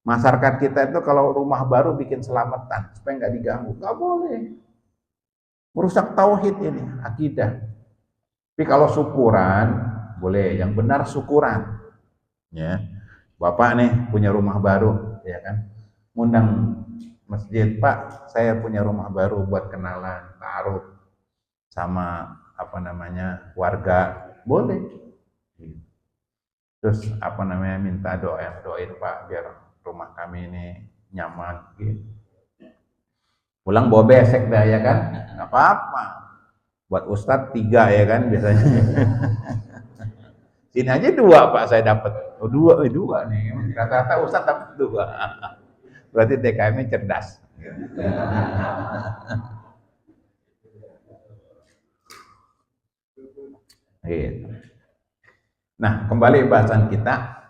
Masyarakat kita itu kalau rumah baru bikin selamatan supaya nggak diganggu, nggak boleh, merusak tauhid ini, akidah. Tapi kalau syukuran boleh, yang benar syukuran ya. Bapak nih punya rumah baru ya kan, ngundang masjid, Pak saya punya rumah baru buat kenalan, taruh sama apa namanya warga, boleh. Terus apa namanya minta doain Pak biar rumah kami ini nyaman gitu. Pulang bawa besek dah ya kan, nggak apa-apa. Buat Ustadz 3 ya kan biasanya. Sini aja 2 Pak saya dapat. Oh 2 nih. Rata-rata Ustadz dapat 2. Berarti TKM-nya cerdas. Gitu. Nah, kembali bahasan kita.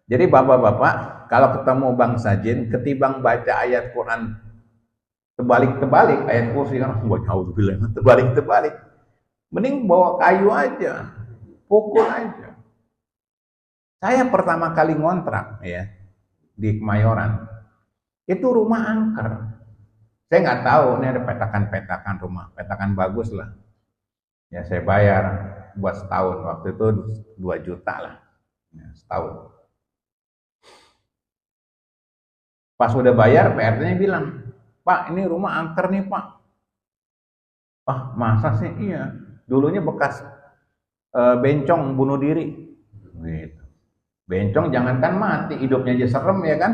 Jadi bapak-bapak, kalau ketemu bangsa jin, ketimbang baca ayat Quran terbalik-terbalik, ayat kursi kan, terbalik-terbalik. Mending bawa kayu aja, pukul aja. Saya pertama kali ngontrak ya di Kemayoran, itu rumah angker. Saya nggak tahu, ini ada petakan-petakan rumah, petakan bagus lah. Ya saya bayar buat setahun, waktu itu 2 juta lah, ya, setahun. Pas udah bayar, PRT-nya bilang, Pak ini rumah angker nih Pak. Ah masa sih? Iya, dulunya bekas bencong bunuh diri. Gitu. Bencong jangankan mati, hidupnya aja serem ya kan?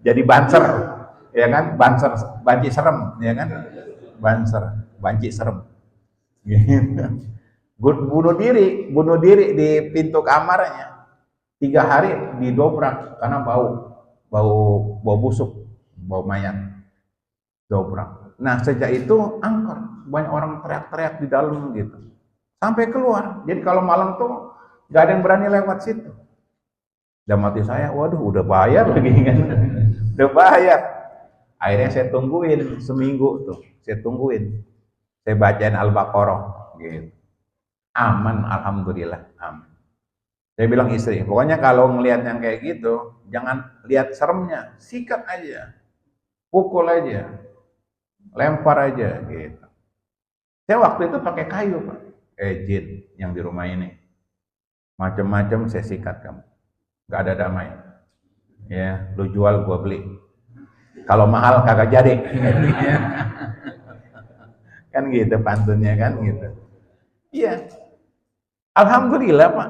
Jadi banser, ya kan? Banser, banci serem, ya kan? Banser, banci serem. Gitu. Bunuh diri di pintu kamarnya. 3 hari didobrak karena bau busuk, bau mayat, dobrak. Nah sejak itu angker, banyak orang teriak-teriak di dalam gitu, sampai keluar. Jadi kalau malam tuh nggak ada yang berani lewat situ. Dan mati saya, waduh udah bayar lagi kan, udah bayar. Akhirnya saya tungguin seminggu tuh, saya bacain Al-Baqarah gitu. Aman, alhamdulillah, aman. Saya bilang istri, pokoknya kalau ngelihat yang kayak gitu, jangan lihat seremnya, sikat aja, pukul aja, lempar aja gitu. Saya waktu itu pakai kayu Pak, jin yang di rumah ini, macam-macam saya sikat kamu, nggak ada damai. Ya, lu jual gua beli. Kalau mahal kagak jadi. Kan gitu pantunnya kan gitu. Iya. Alhamdulillah Pak,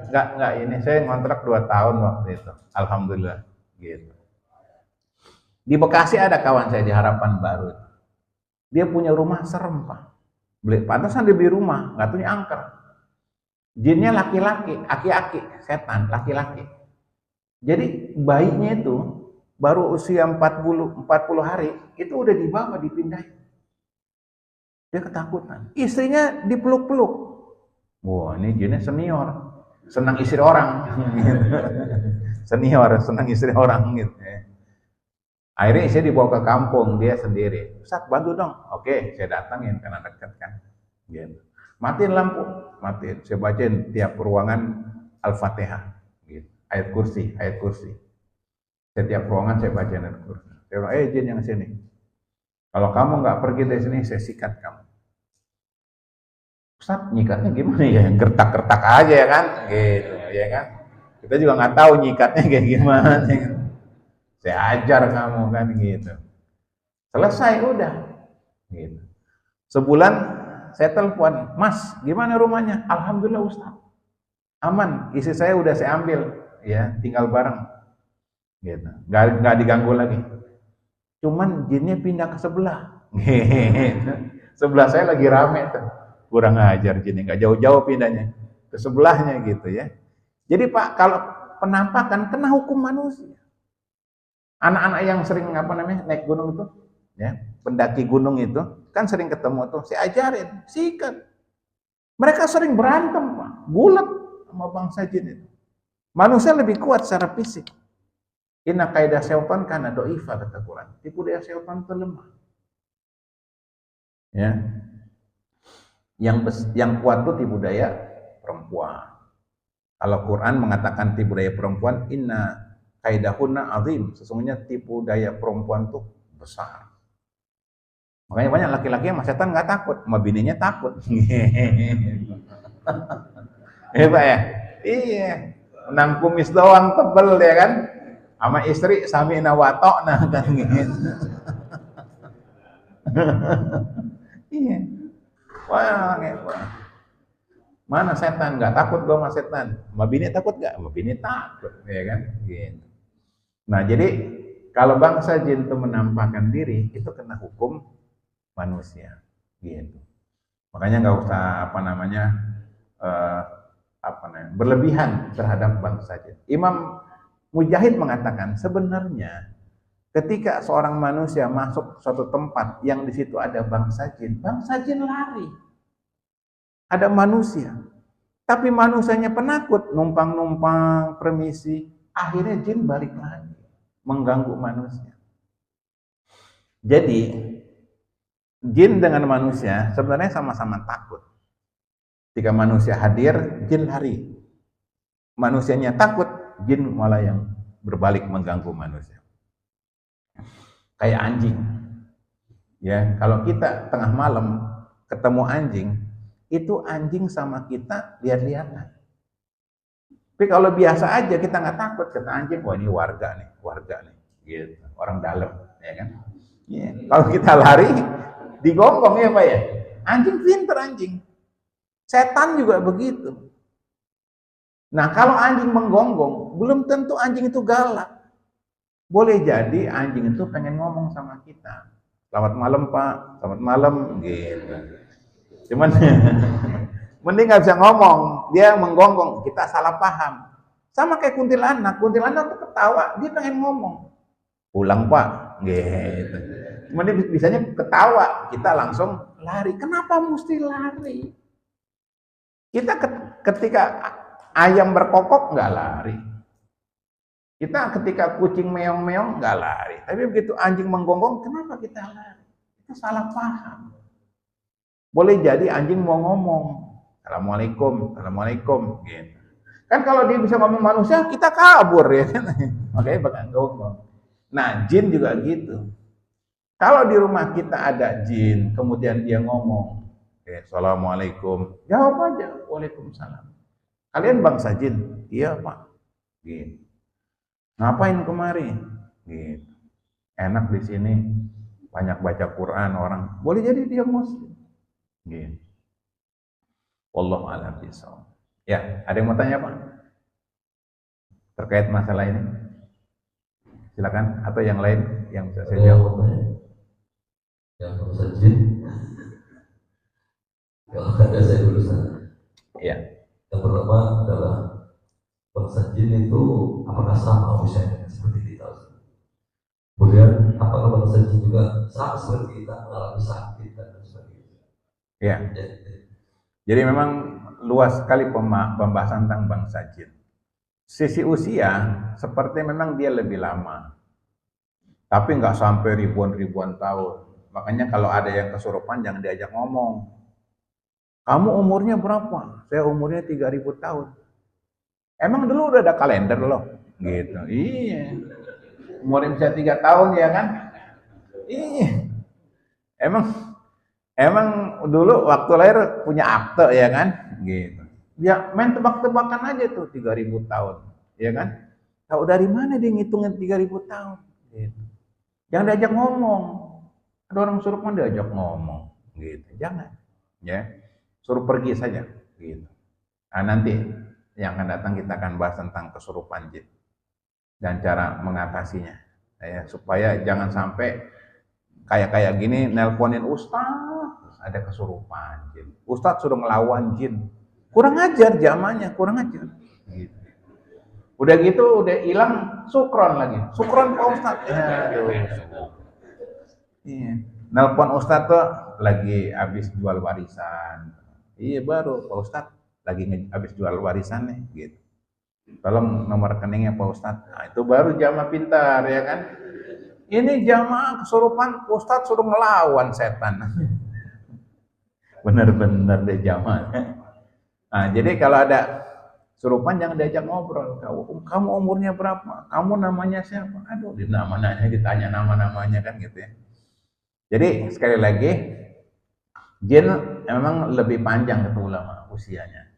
nggak ini, saya ngontrak 2 tahun waktu itu, alhamdulillah gitu. Di Bekasi ada kawan saya di Harapan Baru, dia punya rumah serem Pak, pantasan dia beli rumah, nggak punya angker, jinnya laki-laki, aki-aki, setan laki-laki. Jadi bayinya itu baru usia 40 hari itu udah dibawa dipindahin, dia ketakutan, istrinya dipeluk-peluk. Wah ini jinnya senior, senang istri orang. Senior, senang istri orang gitu. Akhirnya saya dibawa ke kampung, dia sendiri. Ustaz bantu dong. Oke, saya datangin karena dekat kan. Gitu. Matiin lampu, matiin. Saya bacain tiap ruangan Al-Fatihah. Gitu. Ayat kursi. Setiap ruangan saya bacain ayat kursi. Saya bilang, jin yang sini. Kalau kamu nggak pergi dari sini, saya sikat kamu. Ustaz, nyikatnya gimana ya? Gertak-gertak aja ya kan? Gitu, ya kan? Kita juga nggak tahu nyikatnya kayak gimana. Ya. Saya ajar kamu kan gitu. Selesai udah. Gitu. Sebulan saya telepon, Mas, gimana rumahnya? Alhamdulillah Ustaz. Aman, istri saya udah saya ambil, ya, tinggal bareng. Gitu. Nggak diganggu lagi. Cuman jinnya pindah ke sebelah. Gitu. Sebelah saya lagi rame tuh. Kurang ajar jinnya, nggak jauh-jauh pindahnya. Ke sebelahnya gitu ya. Jadi Pak, kalau penampakan kena hukum manusia. Anak-anak yang sering naik gunung itu ya, pendaki gunung itu kan sering ketemu tuh, saya ajarin, sikat. Mereka sering berantem, Pak, bulat sama bangsa jin itu. Manusia lebih kuat secara fisik. Inna kaidah syaitan kana doifa kata Quran. Tipu daya syaitan itu lemah. Ya. Yang kuat itu tipu daya perempuan. Kalau Quran mengatakan tipu daya perempuan, inna kaidahunna azim. Sesungguhnya tipu daya perempuan itu besar. Makanya banyak laki-laki yang sama setan nggak takut, sama bininya takut. Pak ya? Iya. Menang kumis doang tebel ya kan? Sama istri sami nawatok nah kan gitu. Iya. Wah, mana setan? Nggak takut gua sama setan. Sama bini takut nggak? Sama bini takut, ya kan? Gitu. Nah, jadi kalau bangsa jin itu menampakkan diri, itu kena hukum manusia, gitu. Makanya nggak usah berlebihan terhadap bangsa jin. Imam Mujahid mengatakan sebenarnya ketika seorang manusia masuk suatu tempat yang di situ ada bangsa jin lari. Ada manusia, tapi manusianya penakut, numpang-numpang, permisi, akhirnya jin balik lagi, mengganggu manusia. Jadi, jin dengan manusia sebenarnya sama-sama takut. Ketika manusia hadir, jin lari. Manusianya takut, jin malah yang berbalik mengganggu manusia. Kayak anjing. Ya, kalau kita tengah malam ketemu anjing, itu anjing sama kita lihat-lihatan. Tapi kalau biasa aja kita nggak takut, kata anjing, wah ini warga nih, gitu, orang dalam, ya kan? Ya. Kalau kita lari, digonggong ya Pak ya. Anjing pinter anjing. Setan juga begitu. Nah kalau anjing menggonggong, belum tentu anjing itu galak. Boleh jadi anjing itu pengen ngomong sama kita. Selamat malam Pak, selamat malam, gitu. Cuman mending nggak bisa ngomong, dia menggonggong, kita salah paham. Sama kayak kuntilanak tuh ketawa, dia pengen ngomong. Pulang Pak, gitu. Mending bisanya ketawa, kita langsung lari. Kenapa mesti lari? Kita ketika ayam berkokok nggak lari. Kita ketika kucing meong-meong nggak lari. Tapi begitu anjing menggonggong, kenapa kita lari? Kita salah paham. Boleh jadi anjing mau ngomong, Assalamualaikum, gitu. Kan kalau dia bisa ngomong manusia, kita kabur ya kan. Makanya bakal ngomong. Nah, jin juga gitu. Kalau di rumah kita ada jin, kemudian dia ngomong, Assalamualaikum, jawab aja, Waalaikumsalam. Kalian bangsa jin? Iya Pak. Gitu. Ngapain kemari? Gitu. Enak di sini, banyak baca Quran orang. Boleh jadi dia muslim. Gitu. Wallahu a'lam bishawab. Ya, ada yang mau tanya Pak? Terkait masalah ini? Silakan, atau yang lain yang bisa saya jawab. Yang bangsa jin, kalau ada saya dulu sana. Ya. Yang pertama adalah bangsa jin itu apakah sama usianya seperti kita? Kemudian apakah bangsa jin juga sama seperti kita mengalami sakit dan sebagainya? Ya. Jadi memang luas sekali pembahasan tentang bangsa jin. Sisi usia seperti memang dia lebih lama, tapi nggak sampai ribuan tahun. Makanya kalau ada yang kesurupan jangan diajak ngomong. Kamu umurnya berapa? Saya umurnya 3000 tahun. Emang dulu udah ada kalender loh, gitu. Iya. Umurnya bisa 3 tahun ya kan? Iya. Emang dulu waktu lahir punya akte ya kan? Gitu. Ya main tebak-tebakan aja tuh 3000 tahun, ya kan? Tahu dari mana dia ngitungin 3000 tahun? Gitu. Jangan diajak ngomong. Ada orang kesurupan diajak ngomong, gitu. Jangan, ya. Suruh pergi saja, gitu. Nah, nanti yang akan datang kita akan bahas tentang kesurupan jin dan cara mengatasinya, ya, supaya jangan sampai kayak gini nelponin ustaz ada kesurupan jin. Ustaz suruh ngelawan jin. Kurang ajar zamannya, kurang ajar. Gitu. Udah gitu udah hilang sukron lagi. Sukron Pak Ustaz. Iya. Nelpon Ustadz tuh lagi habis jual warisan. Iya baru Pak Ustadz lagi habis jual warisan nih gitu. Tolong nomor rekeningnya Pak Ustadz. Nah, itu baru jamaah pintar ya kan. Ini jamaah kesurupan Ustadz suruh ngelawan setan. Bener-bener deh jamaah. Nah, jadi kalau ada surupan jangan diajak ngobrol. Kamu umurnya berapa? Kamu namanya siapa? Aduh, nama-namanya ditanya nama-namanya kan gitu ya. Jadi sekali lagi, jin memang lebih panjang kata ulama usianya.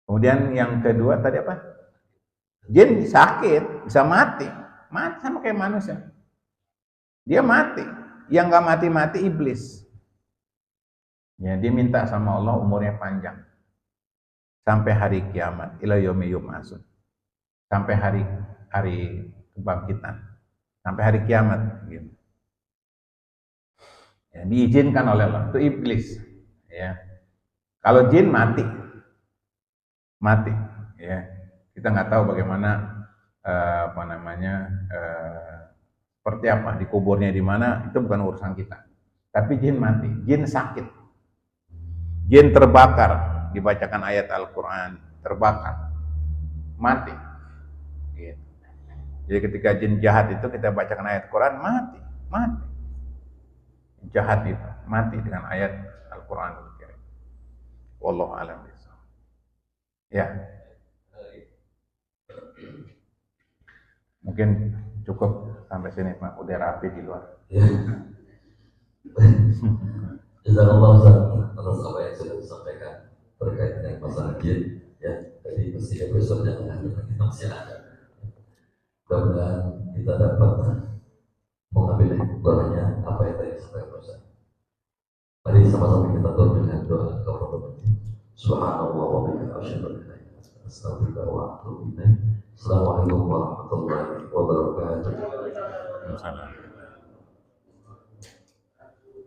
Kemudian yang kedua tadi apa? Jin sakit, bisa mati. Mati sama kayak manusia. Dia mati. Yang nggak mati-mati iblis. Ya, dia minta sama Allah umurnya panjang. Sampai hari kiamat, ila yaumi yub'atsun. Sampai hari kebangkitan. Sampai hari kiamat gitu. Ya, diizinkan oleh Allah, itu iblis. Ya. Kalau jin mati, ya. Kita nggak tahu bagaimana seperti apa dikuburnya di mana, itu bukan urusan kita. Tapi jin mati, jin sakit, jin terbakar, dibacakan ayat Al-Quran, terbakar, mati. Gitu. Jadi ketika jin jahat itu kita bacakan ayat Quran, mati. Jahat itu mati dengan ayat Al-Quran. Wallahu a'lam bishawab. Ya. Mungkin cukup sampai sini Pak, udah rapi di luar. Ya. Jazakallah atas apa yang sudah disampaikan terkait dengan masalah jin. Ya, tadi mestinya besok jangan kita masih ada. Mudah-mudahan kita dapat mengambil hikmahnya apa yang tadi disampaikan Ustaz. Mari sama-sama kita tutup dengan doa kepada Subhanallah wa bihamdihi asyhadu an la ilaha illa anta astaghfiruka wa atubu ilaik. Assalamualaikum warahmatullahi wabarakatuh. Salam.